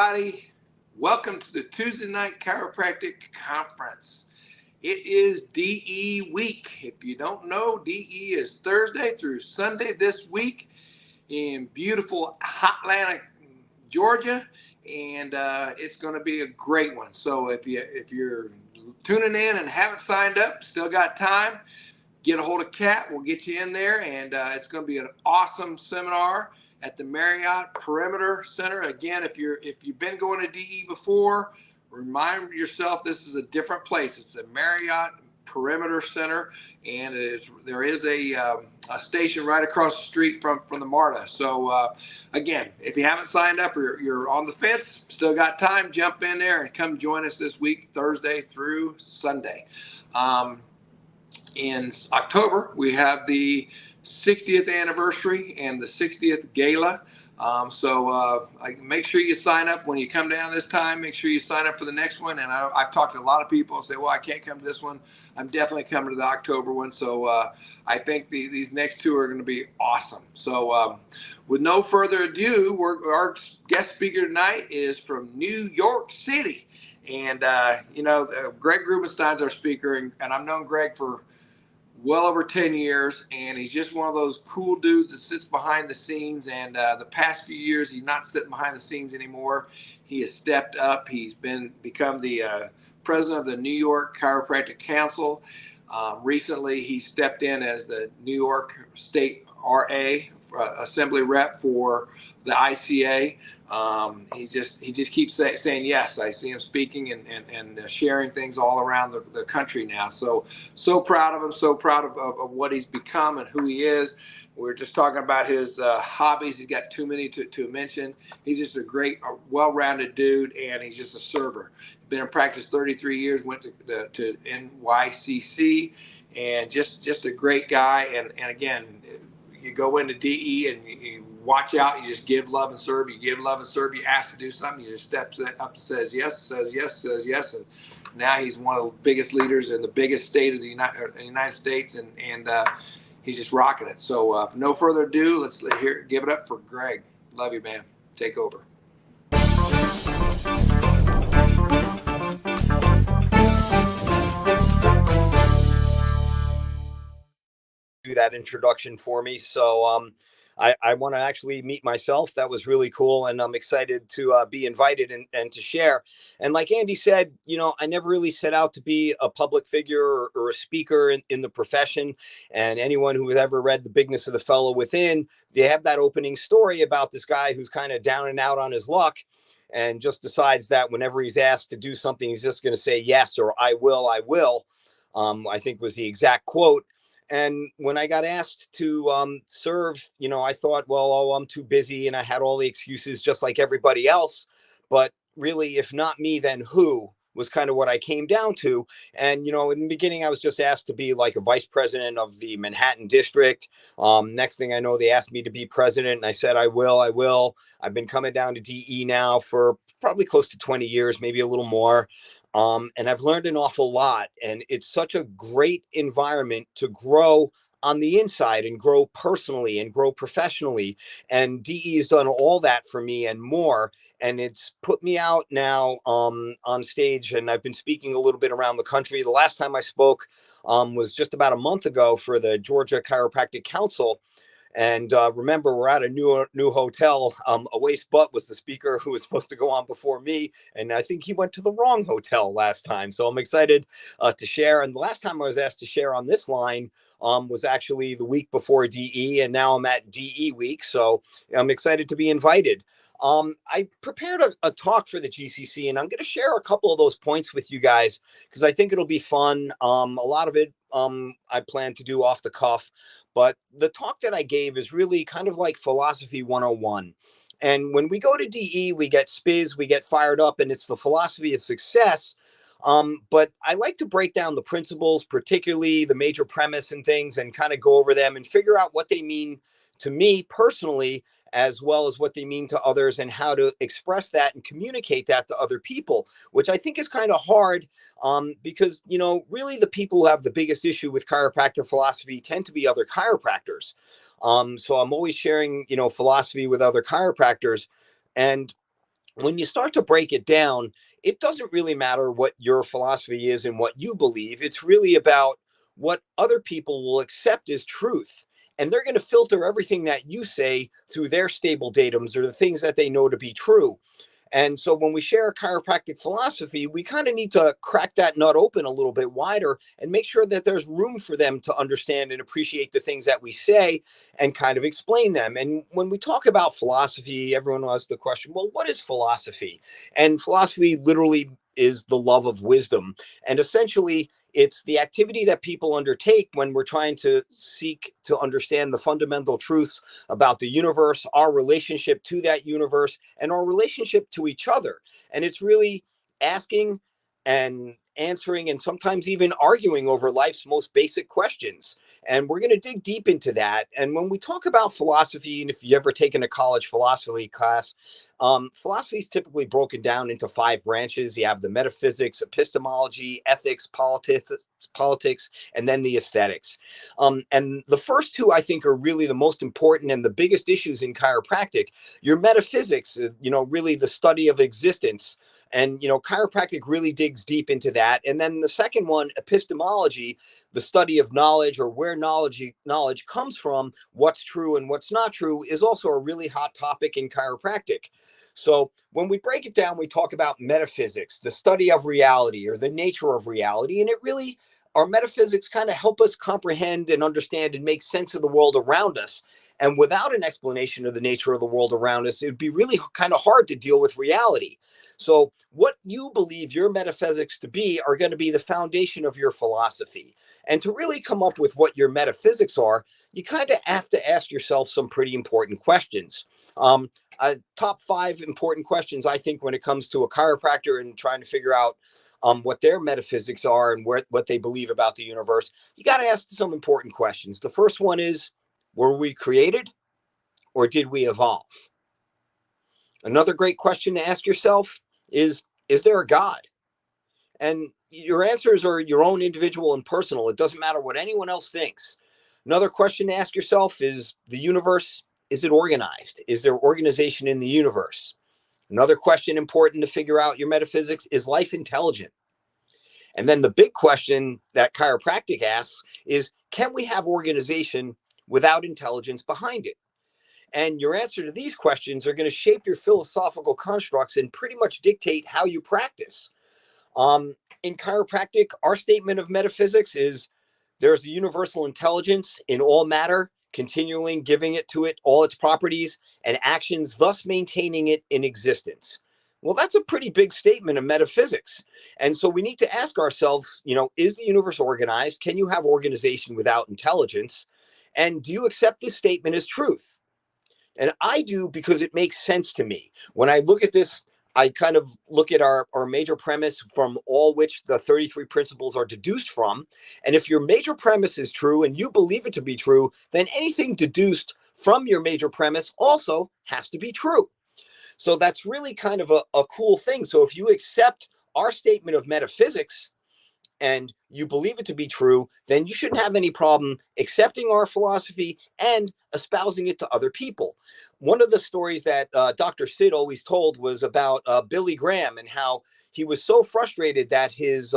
everybody. Welcome to the Tuesday Night Chiropractic Conference. It is DE week. If you don't know, DE is Thursday through Sunday this week in beautiful Atlanta, Georgia, and it's going to be a great one. So if you're tuning in and haven't signed up, still got time, get a hold of Kat. We'll get you in there, and it's going to be an awesome seminar at the Marriott Perimeter Center. Again, if you've been going to DE before, remind yourself this is a different place. It's the Marriott Perimeter Center, and there is a station right across the street from the MARTA. So again, if you haven't signed up or you're on the fence, still got time, jump in there and come join us this week, Thursday through Sunday. In October, we have the 60th anniversary and the 60th gala. So make sure you sign up when you come down this time. Make sure you sign up for the next one. And I've talked to a lot of people and say, well, I can't come to this one. I'm definitely coming to the October one. So I think these next two are going to be awesome. So with no further ado, our guest speaker tonight is from New York City. And, Gregg Rubinstein's our speaker. And I've known Gregg for well over 10 years, and he's just one of those cool dudes that sits behind the scenes. And the past few years, he's not sitting behind the scenes anymore. He has stepped up. He's become the president of the New York Chiropractic Council. Recently, he stepped in as the New York State RA Assembly rep for the ICA. He just keeps saying yes. I see him speaking and sharing things all around the country now. So proud of him, so proud of what he's become and who he is. We're just talking about his hobbies. He's got too many to mention. He's just a great, well-rounded dude, and he's just a server. Been in practice 33 years, went to NYCC, and just a great guy. And again, you go into DE and you watch out. You just give love and serve. You give love and serve. You ask to do something. You just steps up, says yes. And now he's one of the biggest leaders in the biggest state of the United States, and he's just rocking it. So for no further ado, let's give it up for Gregg. Love you, man. Take over. Do that introduction for me. So I want to actually meet myself. That was really cool. And I'm excited to be invited and to share. And like Andy said, I never really set out to be a public figure or a speaker in the profession. And anyone who has ever read The Bigness of the Fellow Within, they have that opening story about this guy who's kind of down and out on his luck and just decides that whenever he's asked to do something, he's just going to say yes, or I will. I think was the exact quote. And when I got asked to serve, I thought, well, I'm too busy, and I had all the excuses just like everybody else. But really, if not me, then who was kind of what I came down to. And, in the beginning, I was just asked to be like a vice president of the Manhattan district. Next thing I know, they asked me to be president, and I said, I will. I've been coming down to DE now for probably close to 20 years, maybe a little more. And I've learned an awful lot, and it's such a great environment to grow on the inside and grow personally and grow professionally. And DE has done all that for me and more. And it's put me out now on stage, and I've been speaking a little bit around the country. The last time I spoke was just about a month ago for the Georgia Chiropractic Council. And remember, we're at a new hotel. Awais Butt was the speaker who was supposed to go on before me. And I think he went to the wrong hotel last time. So I'm excited to share. And the last time I was asked to share on this line was actually the week before DE. And now I'm at DE week. So I'm excited to be invited. I prepared a talk for the GCC, and I'm going to share a couple of those points with you guys because I think it'll be fun. A lot of it I plan to do off the cuff, but the talk that I gave is really kind of like philosophy 101. And when we go to DE, we get spiz, we get fired up, and it's the philosophy of success. But I like to break down the principles, particularly the major premise and things, and kind of go over them and figure out what they mean to me personally, as well as what they mean to others and how to express that and communicate that to other people, which I think is kind of hard because, really the people who have the biggest issue with chiropractic philosophy tend to be other chiropractors. So I'm always sharing, philosophy with other chiropractors. And when you start to break it down, it doesn't really matter what your philosophy is and what you believe. It's really about what other people will accept as truth. And they're going to filter everything that you say through their stable datums or the things that they know to be true. And so when we share a chiropractic philosophy, we kind of need to crack that nut open a little bit wider and make sure that there's room for them to understand and appreciate the things that we say and kind of explain them. And when we talk about philosophy, everyone asks the question, well, what is philosophy? And philosophy literally is the love of wisdom. And essentially, it's the activity that people undertake when we're trying to seek to understand the fundamental truths about the universe, our relationship to that universe, and our relationship to each other. And it's really asking and answering and sometimes even arguing over life's most basic questions. And we're going to dig deep into that. And when we talk about philosophy, and if you've ever taken a college philosophy class, philosophy is typically broken down into 5 branches. You have the metaphysics, epistemology, ethics, politics, and then the aesthetics. And the first 2, I think, are really the most important and the biggest issues in chiropractic. Your metaphysics, really the study of existence. And, chiropractic really digs deep into that. And then the second one, epistemology, the study of knowledge or where knowledge comes from, what's true and what's not true, is also a really hot topic in chiropractic. So when we break it down, we talk about metaphysics, the study of reality or the nature of reality. And it really, our metaphysics kind of help us comprehend and understand and make sense of the world around us. And without an explanation of the nature of the world around us, it would be really kind of hard to deal with reality. So what you believe your metaphysics to be are going to be the foundation of your philosophy. And to really come up with what your metaphysics are, you kind of have to ask yourself some pretty important questions. Top 5 important questions, I think, when it comes to a chiropractor and trying to figure out what their metaphysics are and what they believe about the universe, you got to ask some important questions. The first one is, were we created or did we evolve? Another great question to ask yourself is there a God? And your answers are your own individual and personal. It doesn't matter what anyone else thinks. Another question to ask yourself is the universe, is it organized? Is there organization in the universe? Another question important to figure out your metaphysics is life intelligent? And then the big question that chiropractic asks is, can we have organization without intelligence behind it? And your answer to these questions are going to shape your philosophical constructs and pretty much dictate how you practice. In chiropractic, our statement of metaphysics is there's a universal intelligence in all matter, continually giving it to it all its properties and actions, thus maintaining it in existence. Well, that's a pretty big statement of metaphysics. And so we need to ask ourselves, is the universe organized? Can you have organization without intelligence? And do you accept this statement as truth? And I do, because it makes sense to me. When I look at this, I kind of look at our major premise from all which the 33 principles are deduced from. And if your major premise is true and you believe it to be true, then anything deduced from your major premise also has to be true. So that's really kind of a cool thing. So if you accept our statement of metaphysics, and you believe it to be true, then you shouldn't have any problem accepting our philosophy and espousing it to other people. One of the stories that Dr. Sid always told was about Billy Graham and how he was so frustrated that his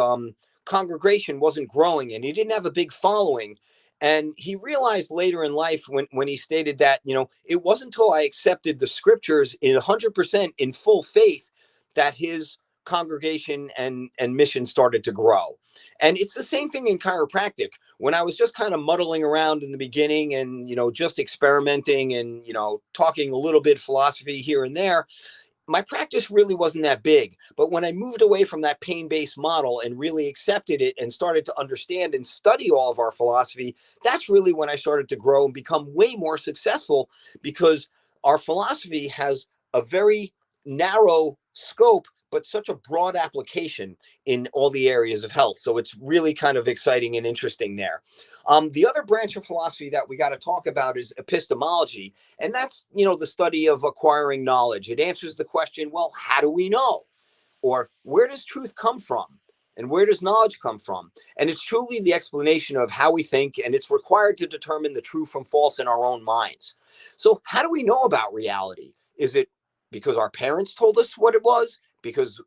congregation wasn't growing and he didn't have a big following. And he realized later in life when he stated that, it wasn't until I accepted the scriptures in 100% in full faith that his congregation and mission started to grow. And it's the same thing in chiropractic. When I was just kind of muddling around in the beginning and, just experimenting and, talking a little bit philosophy here and there, my practice really wasn't that big. But when I moved away from that pain-based model and really accepted it and started to understand and study all of our philosophy, that's really when I started to grow and become way more successful, because our philosophy has a very narrow scope, but such a broad application in all the areas of health. So it's really kind of exciting and interesting there. The other branch of philosophy that we got to talk about is epistemology. And that's, the study of acquiring knowledge. It answers the question, well, how do we know? Or where does truth come from? And where does knowledge come from? And it's truly the explanation of how we think, and it's required to determine the true from false in our own minds. So how do we know about reality? Is it because our parents told us what it was? Because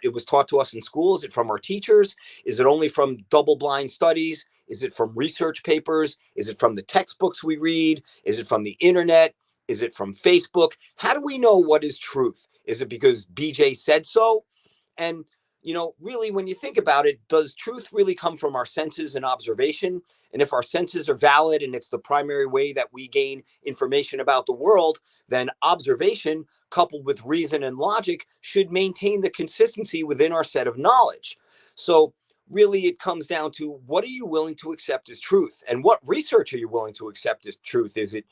it was taught to us in school? Is it from our teachers? Is it only from double blind studies? Is it from research papers? Is it from the textbooks we read? Is it from the internet? Is it from Facebook? How do we know what is truth? Is it because BJ said so? And, really, when you think about it, does truth really come from our senses and observation? And if our senses are valid and it's the primary way that we gain information about the world, then observation coupled with reason and logic should maintain the consistency within our set of knowledge. So, really, it comes down to, what are you willing to accept as truth, and what research are you willing to accept as truth? Is it,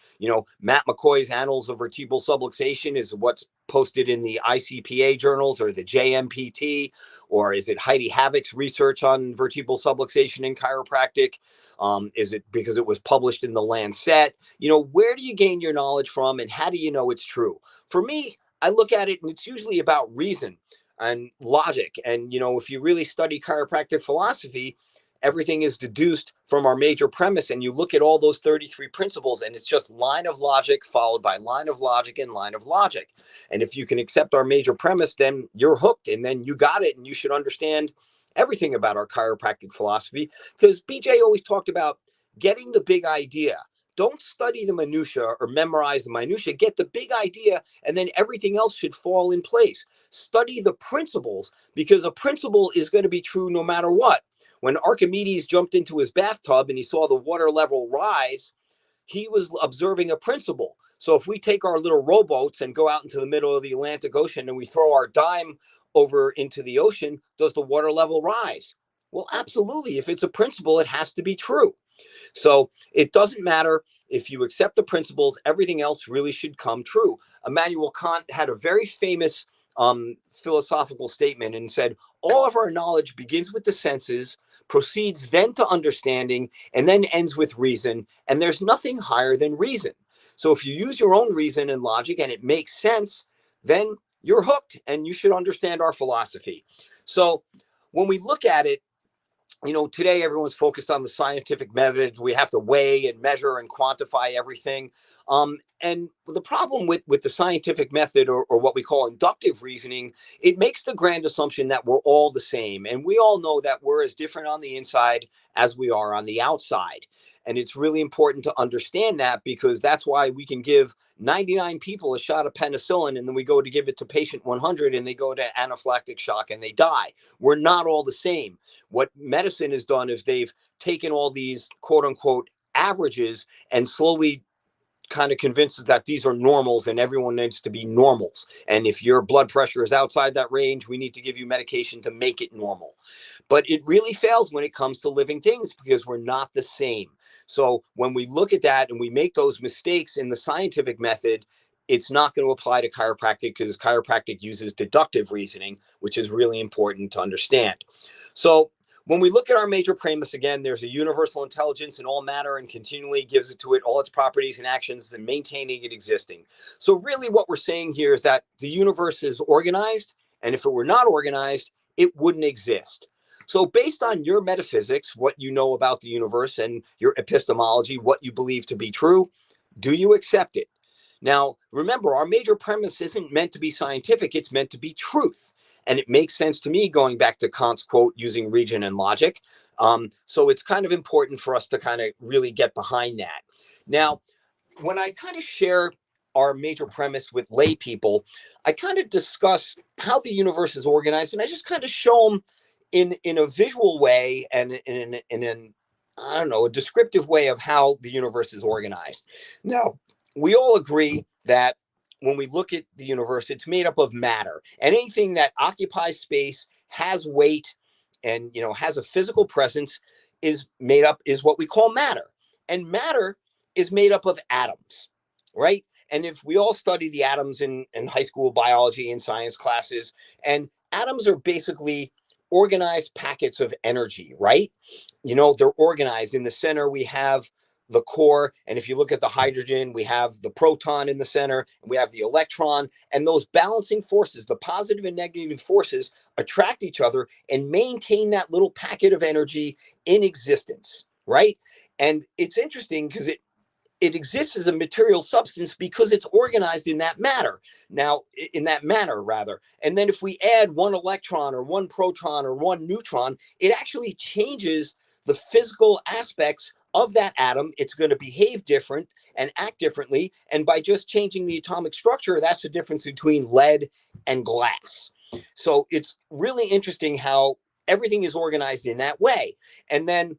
Matt McCoy's Annals of Vertebral Subluxation is what's posted in the ICPA journals or the JMPT, or is it Heidi Havoc's research on vertebral subluxation in chiropractic? Is it because it was published in the Lancet? Where do you gain your knowledge from, and how do you know it's true? For me, I look at it and it's usually about reason and logic. And, if you really study chiropractic philosophy, everything is deduced from our major premise. And you look at all those 33 principles, and it's just line of logic followed by line of logic and line of logic. And if you can accept our major premise, then you're hooked, and then you got it, and you should understand everything about our chiropractic philosophy, because BJ always talked about getting the big idea. Don't study the minutia or memorize the minutia. Get the big idea, and then everything else should fall in place. Study the principles, because a principle is going to be true no matter what. When Archimedes jumped into his bathtub and he saw the water level rise, he was observing a principle. So if we take our little rowboats and go out into the middle of the Atlantic Ocean and we throw our dime over into the ocean, does the water level rise? Well, absolutely. If it's a principle, it has to be true. So it doesn't matter if you accept the principles, everything else really should come true. Immanuel Kant had a very famous philosophical statement and said, all of our knowledge begins with the senses, proceeds then to understanding, and then ends with reason. And there's nothing higher than reason. So if you use your own reason and logic and it makes sense, then you're hooked, and you should understand our philosophy. So when we look at it, today everyone's focused on the scientific methods. We have to weigh and measure and quantify everything. And the problem with the scientific method, or what we call inductive reasoning, it makes the grand assumption that we're all the same. And we all know that we're as different on the inside as we are on the outside. And it's really important to understand that, because that's why we can give 99 people a shot of penicillin, and then we go to give it to patient 100 and they go to anaphylactic shock and they die. We're not all the same. What medicine has done is they've taken all these quote unquote averages and slowly kind of convinces that these are normals and everyone needs to be normals. And if your blood pressure is outside that range, we need to give you medication to make it normal. But it really fails when it comes to living things, because we're not the same. So when we look at that and we make those mistakes in the scientific method, it's not going to apply to chiropractic, because chiropractic uses deductive reasoning, which is really important to understand. So when we look at our major premise, again, there's a universal intelligence in all matter and continually gives it to it all its properties and actions, and maintaining it existing. So really what we're saying here is that the universe is organized, and if it were not organized, it wouldn't exist. So based on your metaphysics, what you know about the universe, and your epistemology, what you believe to be true, do you accept it? Now, remember, our major premise isn't meant to be scientific, it's meant to be truth. And it makes sense to me, going back to Kant's quote, using reason and logic. So it's kind of important for us to kind of really get behind that. Now, when I kind of share our major premise with lay people, I kind of discuss how the universe is organized, and I just kind of show them in a visual way and in an, I don't know, a descriptive way of how the universe is organized. Now, we all agree that when we look at the universe, it's made up of matter, and anything that occupies space, has weight, and has a physical presence is what we call matter. And matter is made up of atoms, right? And if we all study the atoms in high school biology and science classes, and atoms are basically organized packets of energy, right? They're organized. In the center, we have the core. And if you look at the hydrogen, we have the proton in the center, and we have the electron. And those balancing forces, the positive and negative forces, attract each other and maintain that little packet of energy in existence, right? And it's interesting because it exists as a material substance because it's organized in that matter. Now, in that manner, rather. And then if we add one electron or one proton or one neutron, it actually changes the physical aspects of that atom. It's going to behave different and act differently. And by just changing the atomic structure, that's the difference between lead and glass. So it's really interesting how everything is organized in that way. And then,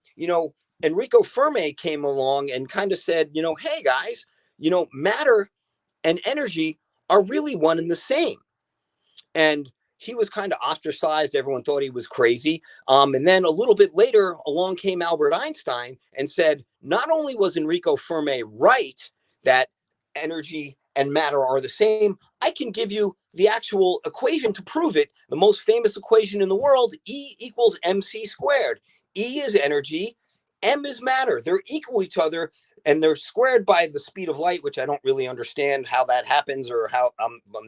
Enrico Fermi came along and kind of said, hey guys, matter and energy are really one and the same. And he was kind of ostracized. Everyone thought he was crazy. And then a little bit later, along came Albert Einstein and said, not only was Enrico Fermi right that energy and matter are the same, I can give you the actual equation to prove it. The most famous equation in the world, E equals mc squared. E is energy, M is matter. They're equal to each other, and they're squared by the speed of light, which I don't really understand how that happens, or how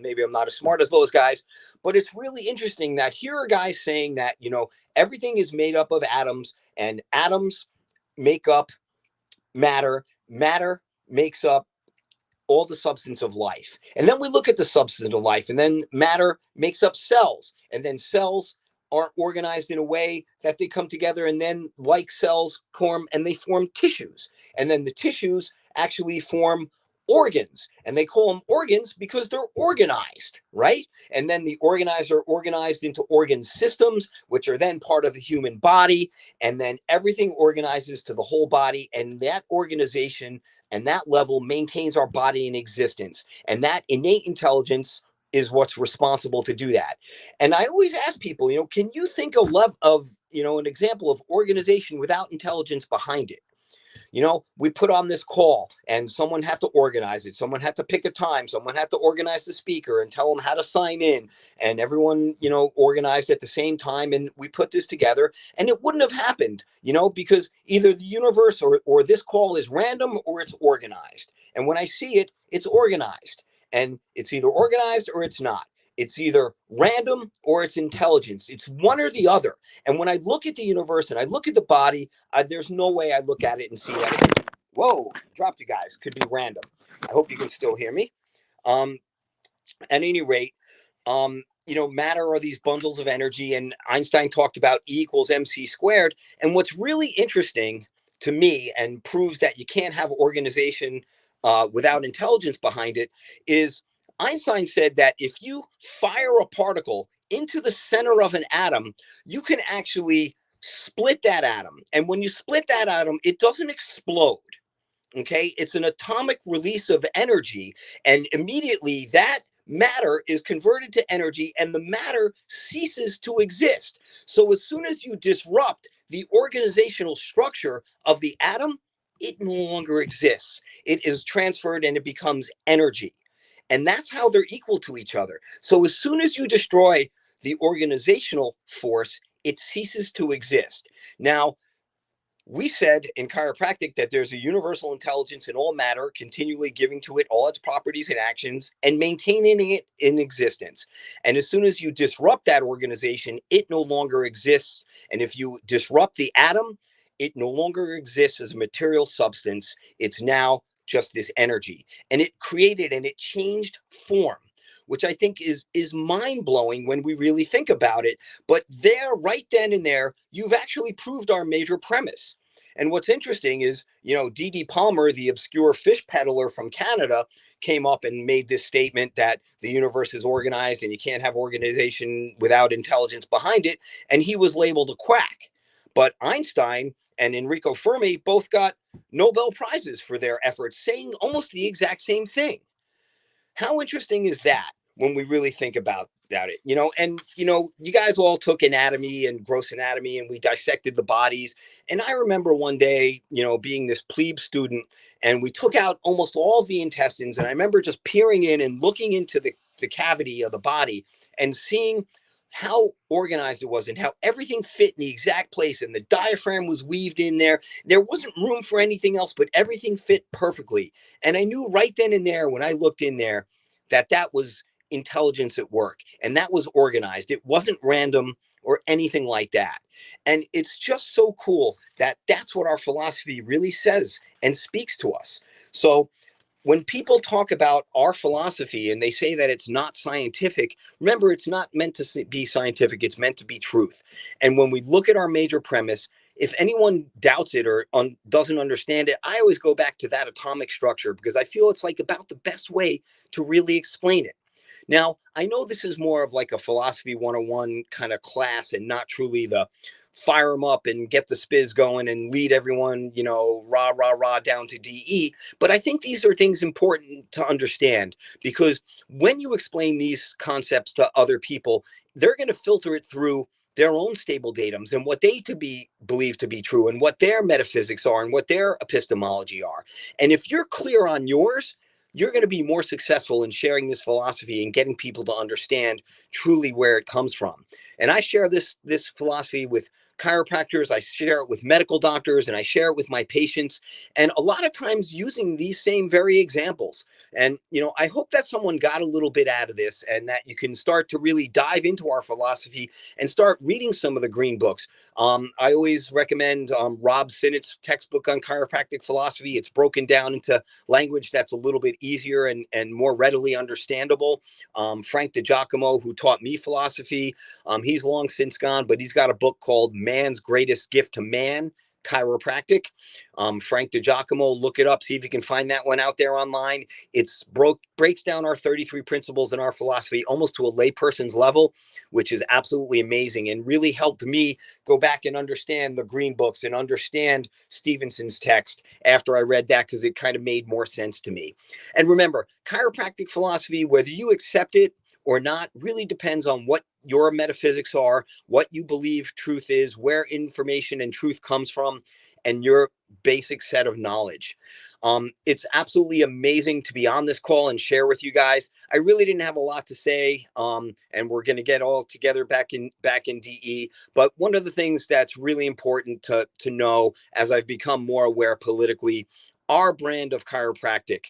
maybe I'm not as smart as those guys. But it's really interesting that here are guys saying that, everything is made up of atoms, and atoms make up matter. Matter makes up all the substance of life. And then we look at the substance of life, and then matter makes up cells, and then cells are organized in a way that they come together, and then like cells form, and they form tissues, and then the tissues actually form organs, and they call them organs because they're organized, right? And then the organs are organized into organ systems, which are then part of the human body, and then everything organizes to the whole body, and that organization and that level maintains our body in existence. And that innate intelligence is what's responsible to do that. And I always ask people, can you think of an example of organization without intelligence behind it? We put on this call and someone had to organize it. Someone had to pick a time. Someone had to organize the speaker and tell them how to sign in. And everyone, organized at the same time. And we put this together, and it wouldn't have happened, because either the universe or this call is random or it's organized. And when I see it, it's organized, and it's either organized or it's not. It's either random or it's intelligence. It's one or the other. And when I look at the universe and I look at the body, there's no way I look at it and see that. Whoa, dropped you guys. Could be random. I hope you can still hear me. At any rate, matter are these bundles of energy, and Einstein talked about E equals mc squared. And what's really interesting to me and proves that you can't have organization without intelligence behind it is Einstein said that if you fire a particle into the center of an atom, you can actually split that atom. And when you split that atom, it doesn't explode. Okay, it's an atomic release of energy, and immediately that matter is converted to energy, and the matter ceases to exist. So as soon as you disrupt the organizational structure of the atom, it no longer exists. It is transferred and it becomes energy. And that's how they're equal to each other. So as soon as you destroy the organizational force, it ceases to exist. Now, we said in chiropractic that there's a universal intelligence in all matter, continually giving to it all its properties and actions and maintaining it in existence. And as soon as you disrupt that organization, it no longer exists. And if you disrupt the atom, it no longer exists as a material substance. It's now just this energy. And it created and it changed form, which I think is mind-blowing when we really think about it. But there, right then and there, you've actually proved our major premise. And what's interesting is, D.D. Palmer, the obscure fish peddler from Canada, came up and made this statement that the universe is organized and you can't have organization without intelligence behind it. And he was labeled a quack. But Einstein and Enrico Fermi both got Nobel Prizes for their efforts, saying almost the exact same thing. How interesting is that when we really think about it? You guys all took anatomy and gross anatomy, and we dissected the bodies. And I remember one day, being this plebe student, and we took out almost all the intestines. And I remember just peering in and looking into the cavity of the body and seeing how organized it was and how everything fit in the exact place, and the diaphragm was weaved in there. There wasn't room for anything else, but everything fit perfectly. And I knew right then and there when I looked in there that was intelligence at work, and that was organized. It wasn't random or anything like that. And it's just so cool that that's what our philosophy really says and speaks to us. So when people talk about our philosophy and they say that it's not scientific, remember, it's not meant to be scientific, it's meant to be truth. And when we look at our major premise, if anyone doubts it or doesn't understand it, I always go back to that atomic structure because I feel it's like about the best way to really explain it. Now, I know this is more of like a philosophy 101 kind of class and not truly the fire them up and get the spiz going and lead everyone, rah, rah, rah down to DE. But I think these are things important to understand because when you explain these concepts to other people, they're going to filter it through their own stable datums and what they believe to be true and what their metaphysics are and what their epistemology are. And if you're clear on yours, you're going to be more successful in sharing this philosophy and getting people to understand truly where it comes from. And I share this philosophy with chiropractors, I share it with medical doctors, and I share it with my patients. And a lot of times using these same very examples. And, I hope that someone got a little bit out of this and that you can start to really dive into our philosophy and start reading some of the green books. I always recommend Rob Sinnott's textbook on chiropractic philosophy. It's broken down into language that's a little bit easier and more readily understandable. Frank DiGiacomo, who taught me philosophy, he's long since gone, but he's got a book called Man's Greatest Gift to Man, Chiropractic. Frank DiGiacomo, look it up, see if you can find that one out there online. It's breaks down our 33 principles in our philosophy almost to a layperson's level, which is absolutely amazing and really helped me go back and understand the green books and understand Stevenson's text after I read that because it kind of made more sense to me. And remember, chiropractic philosophy, whether you accept it or not, really depends on what your metaphysics are, what you believe truth is, where information and truth comes from, and your basic set of knowledge. It's absolutely amazing to be on this call and share with you guys. I really didn't have a lot to say, and we're going to get all together back in DE. But one of the things that's really important to know as I've become more aware politically, our brand of chiropractic,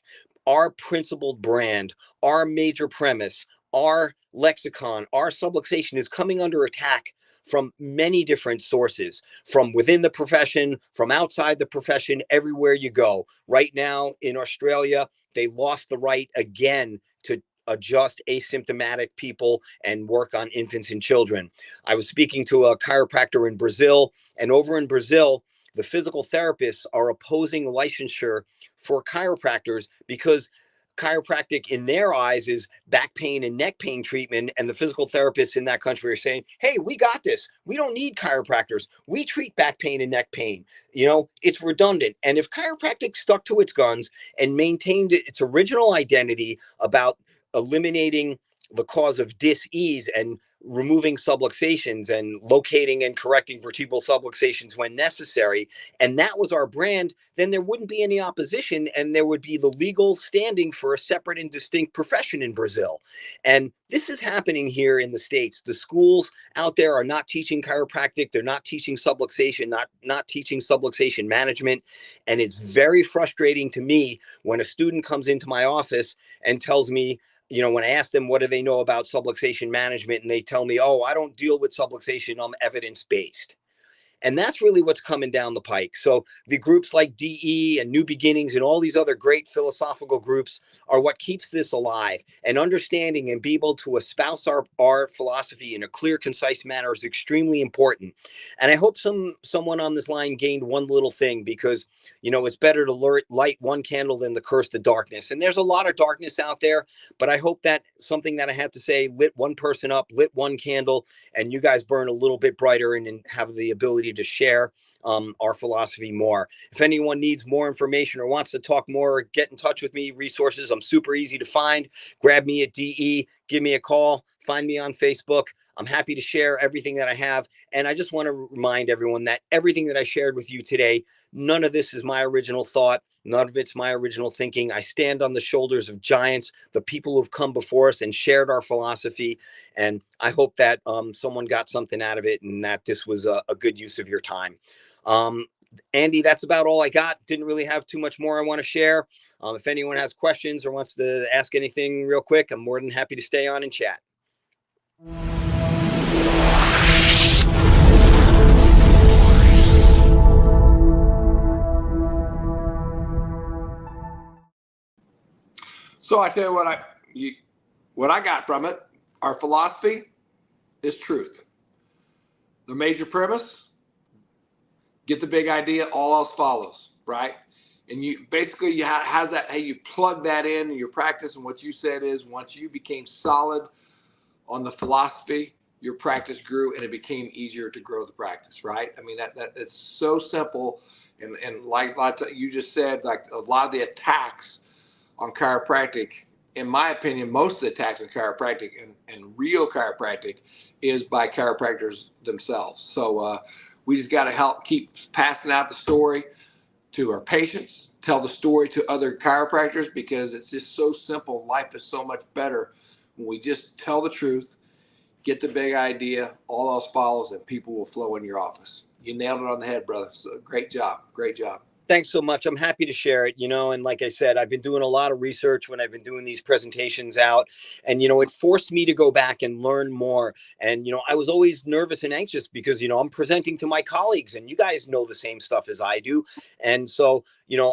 our principled brand, our major premise, our lexicon, our subluxation is coming under attack from many different sources, from within the profession, from outside the profession, everywhere you go. Right now in Australia, they lost the right again to adjust asymptomatic people and work on infants and children. I was speaking to a chiropractor in Brazil, and over in Brazil, the physical therapists are opposing licensure for chiropractors because chiropractic in their eyes is back pain and neck pain treatment, and the physical therapists in that country are saying, hey, we got this, we don't need chiropractors, we treat back pain and neck pain. It's redundant. And if chiropractic stuck to its guns and maintained its original identity about eliminating the cause of dis-ease and removing subluxations and locating and correcting vertebral subluxations when necessary, and that was our brand, then there wouldn't be any opposition and there would be the legal standing for a separate and distinct profession in Brazil. And this is happening here in the States. The schools out there are not teaching chiropractic, they're not teaching subluxation, not teaching subluxation management. And it's very frustrating to me when a student comes into my office and tells me, when I ask them what do they know about subluxation management, and they tell me, oh, I don't deal with subluxation, I'm evidence-based. And that's really what's coming down the pike. So the groups like DE and New Beginnings and all these other great philosophical groups are what keeps this alive. And understanding and be able to espouse our philosophy in a clear, concise manner is extremely important. And I hope someone on this line gained one little thing because, it's better to light one candle than to curse the darkness. And there's a lot of darkness out there, but I hope that something that I had to say lit one person up, lit one candle, and you guys burn a little bit brighter and have the ability to share our philosophy more. If anyone needs more information or wants to talk more, get in touch with me. Resources, I'm super easy to find. Grab me at DE, give me a call, find me on Facebook. I'm happy to share everything that I have. And I just want to remind everyone that everything that I shared with you today, none of this is my original thought. None of it's my original thinking. I stand on the shoulders of giants, the people who have come before us and shared our philosophy. And I hope that someone got something out of it and that this was a good use of your time. Andy, that's about all I got. Didn't really have too much more I want to share. If anyone has questions or wants to ask anything real quick, I'm more than happy to stay on and chat. So I tell you what I got from it. Our philosophy is truth. The major premise: get the big idea, all else follows, right? And you basically, how's that, how you plug that in your practice. And what you said is, once you became solid on the philosophy, your practice grew and it became easier to grow the practice, right? I mean, it's so simple. And like you just said, like a lot of the attacks on chiropractic, in my opinion, most of the attacks on chiropractic and real chiropractic is by chiropractors themselves. So we just got to help keep passing out the story to our patients, tell the story to other chiropractors, because it's just so simple. Life is so much better when we just tell the truth, get the big idea, all else follows, and people will flow in your office. You nailed it on the head, brother. So great job. Great job. Thanks so much. I'm happy to share it, and like I said, I've been doing a lot of research when I've been doing these presentations out, and, it forced me to go back and learn more. And, I was always nervous and anxious because, I'm presenting to my colleagues, and you guys know the same stuff as I do. And so,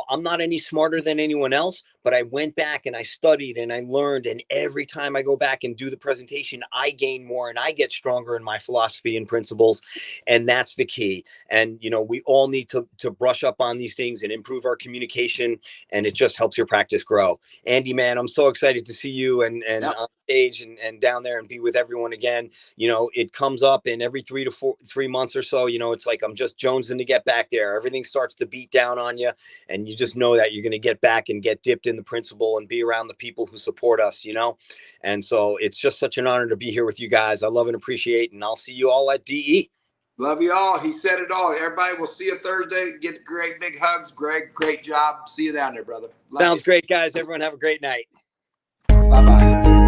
I'm not any smarter than anyone else, but I went back and I studied and I learned. And every time I go back and do the presentation, I gain more and I get stronger in my philosophy and principles. And that's the key. And, we all need to brush up on these things and improve our communication, and it just helps your practice grow. Andy, man, I'm so excited to see you and Yep. on stage and down there and be with everyone again. It comes up in every 3 months or so. It's like I'm just jonesing to get back there. Everything starts to beat down on you, and you just know that you're going to get back and get dipped in the principle and be around the people who support us. And so it's just such an honor to be here with you guys. I love and appreciate, and I'll see you all at DE. Love you all. He said it all. Everybody, we'll see you Thursday. Get great big hugs. Greg, great job. See you down there, brother. Love Sounds you. great, guys. Everyone have a great night. Bye-bye.